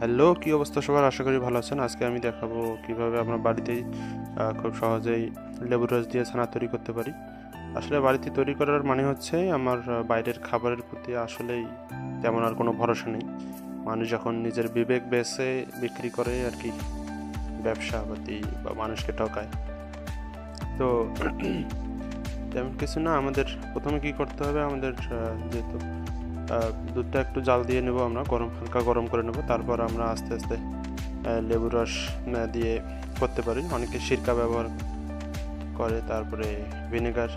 Hello, কি অবস্থা সবার? আশা করি ভালো আছেন। আজকে আমি দেখাবো কিভাবে আমরা বাড়িতেই খুব সহজেই লেবুর রস দিয়ে ছানা তৈরি করতে পারি। আসলে বাড়িতে তৈরি করার মানে হচ্ছে আমার বাইরের খাবারের প্রতি আসলেই তেমন আর কোনো ভরসা নেই। মানুষ যখন নিজের বিবেক বেছে বিক্রি করে আর কি, ব্যবসাপাতি বা মানুষকে ঠকায়। তো তেমন কিছু না, আমাদের প্রথমে কি করতে হবে, আমাদের যেহেতু দুধটা একটু জাল দিয়ে নেব, আমরা হালকা গরম করে নেব। তারপর আমরা আস্তে আস্তে লেবু রস দিয়ে করতে পারি। অনেকে সিরকা ব্যবহার করে, তারপরে ভিনেগার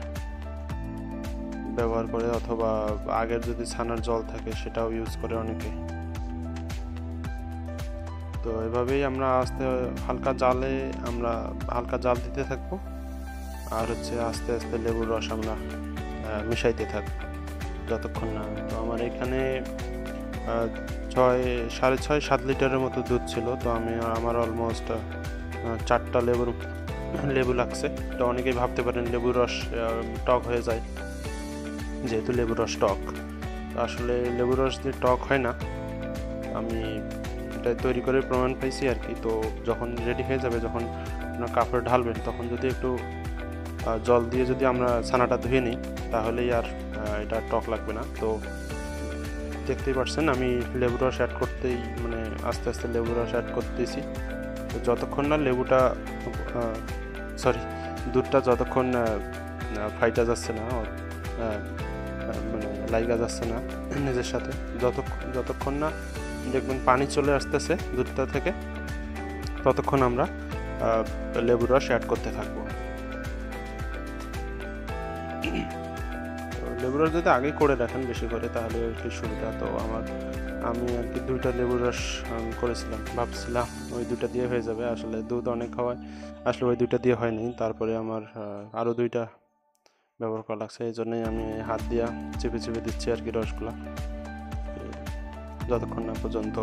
ব্যবহার করে, অথবা আগের যদি ছানার জল থাকে সেটাও ইউজ করে অনেকে। তো এভাবেই আমরা হালকা জাল দিতে থাকবো, আর আস্তে আস্তে লেবুর রস আমরা মিশাইতে থাকবো যতক্ষণ না। তো আমার এখানে 6.5-7 লিটারের মতো দুধ ছিল। তো আমার অলমোস্ট 4টা লেবু লাগছে। তো অনেকেই ভাবতে পারেন লেবুর রস টক হয়ে যায়, যেহেতু লেবুর রস টক। আসলে লেবুর রস দিয়ে টক হয় না, আমি এটা তৈরি করে প্রমাণ পাইছি আর কি। তো যখন রেডি হয়ে যাবে, যখন আপনার কাপড়ে ঢালবেন, তখন যদি একটু জল দিয়ে যদি আমরা ছানাটা ধুয়ে নিই, তাহলেই আর এটা টক লাগবে না। তো দেখতেই পাচ্ছেন আমি লেবু রস অ্যাড করতেই, মানে আস্তে আস্তে লেবু রস অ্যাড করতেছি। তো যতক্ষণ না দুধটা যতক্ষণ ফাইটা যাচ্ছে না, মানে লাইগা যাচ্ছে না নিজের সাথে, যতক্ষণ না দেখবেন পানি চলে আসতেছে দুধটা থেকে, ততক্ষণ আমরা লেবুর রস অ্যাড করতে থাকবো। লেবুর রস যদি আগে করে রাখেন বেশি করে, তাহলে একটু সুবিধা। তো আমি আর কি 2টা লেবুর রস করেছিলাম, ভাবছিলাম ওই 2টা দিয়ে হয়ে যাবে। আসলে দুধ অনেক হওয়ায় আসলে ওই 2টা দিয়ে হয়নি। তারপরে আমার আরও 2টা ব্যবহার করা লাগছে, এই জন্যই আমি হাত দিয়া চেপে চেপে দিচ্ছি আর কি রসগুলা, যতক্ষণ না পর্যন্ত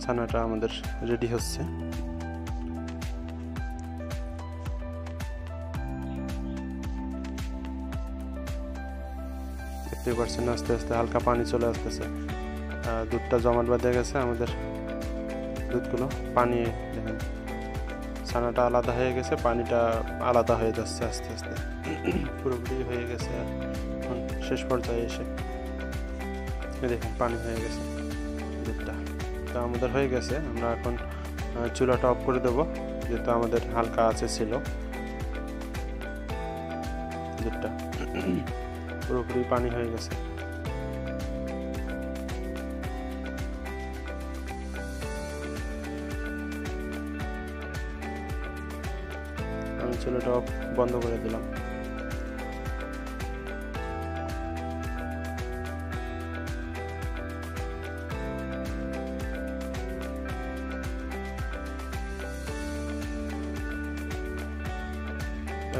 ছানাটা আমাদের রেডি হচ্ছে। দেখতেই পাচ্ছেন আস্তে আস্তে হালকা পানি চলে আসতেছে, দুধটা জমাট বেঁধে গেছে আমাদের। দুধগুলো পানি দেখেন, ছানাটা আলাদা হয়ে গেছে, পানিটা আলাদা হয়ে যাচ্ছে আস্তে আস্তে, পুরোপুরি হয়ে গেছে। এখন শেষ পর্যায়ে এসে দেখেন পানি হয়ে গেছে দুধটা। তো আমাদের হয়ে গেছে। আমরা এখন চুলাটা অফ করে দেবো, যেহেতু আমাদের হালকা আছে ছিল দুধটা, পুরোপুরি পানি হয়ে গেছে। আমি চুলাটা বন্ধ করে দিলাম।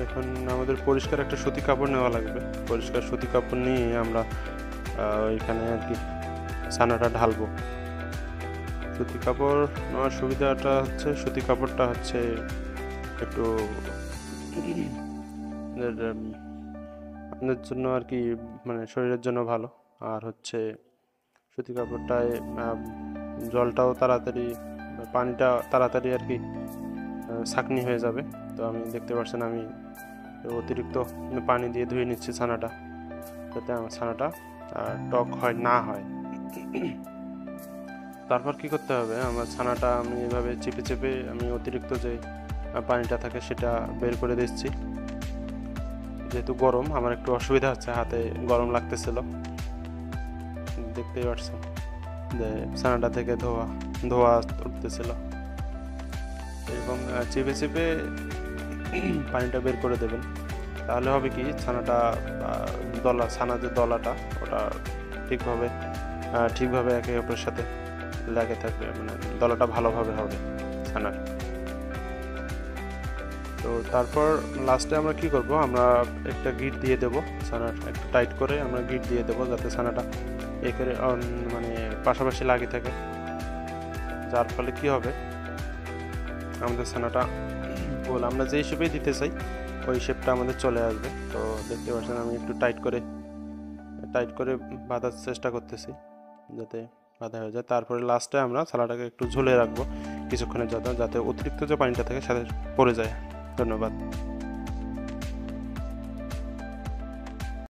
এখন আমাদের পরিষ্কার একটা সুতি কাপড় নেওয়া লাগবে। পরিষ্কার সুতি কাপড় নিয়ে আমরা ওইখানে আর কি ছানাটা ঢালবো। সুতি কাপড় নেওয়ার সুবিধাটা হচ্ছে, সুতি কাপড়টা হচ্ছে একটু আপনাদের জন্য আর কি, মানে শরীরের জন্য ভালো। আর সুতি কাপড়টায় জলটাও তাড়াতাড়ি, পানিটা তাড়াতাড়ি আর কি ছাঁকনি হয়ে যাবে। তো আমি দেখতে পাচ্ছেন আমি অতিরিক্ত পানি দিয়ে ধুয়ে নিচ্ছি ছানাটা, যাতে আমার ছানাটা টক না হয়। তারপর কি করতে হবে, আমার ছানাটা আমি এভাবে চেপে চেপে আমি অতিরিক্ত যে পানিটা থাকে সেটা বের করে দিচ্ছি। যেহেতু গরম, আমার একটু অসুবিধা হচ্ছে, হাতে গরম লাগতেছিল। দেখতেই পাচ্ছেন যে ছানাটা থেকে ধোয়া উঠতেছিল, এবং চেপে চেপে পানিটা বের করে দেবেন। তাহলে হবে কি, ছানাটা ছানার যে দলাটা, ওটা ঠিকভাবে একে অপরের সাথে লেগে থাকবে, মানে দলাটা ভালোভাবে হবে ছানার। তো তারপর লাস্টে আমরা কি করব, আমরা একটা গিট দিয়ে দেবো ছানার, একটু টাইট করে আমরা গিট দিয়ে দেবো, যাতে ছানাটা মানে পাশাপাশি লাগিয়ে থাকে। যার ফলে কি হবে, আমাদের ছানাটা আমরা যে শেপেই দিতে চাই ওই শেপটা আমাদের চলে আসবে। তো দেখতে পাচ্ছেন আমি একটু টাইট করে বাঁধার চেষ্টা করতেছি, যাতে বাঁধা হয়ে যায়। তারপরে লাস্টে আমরা ছানাটাকে একটু ঝুলিয়ে রাখবো কিছুক্ষণের জন্য, যাতে অতিরিক্ত যে পানিটা থাকে সাথে পড়ে যায়। ধন্যবাদ।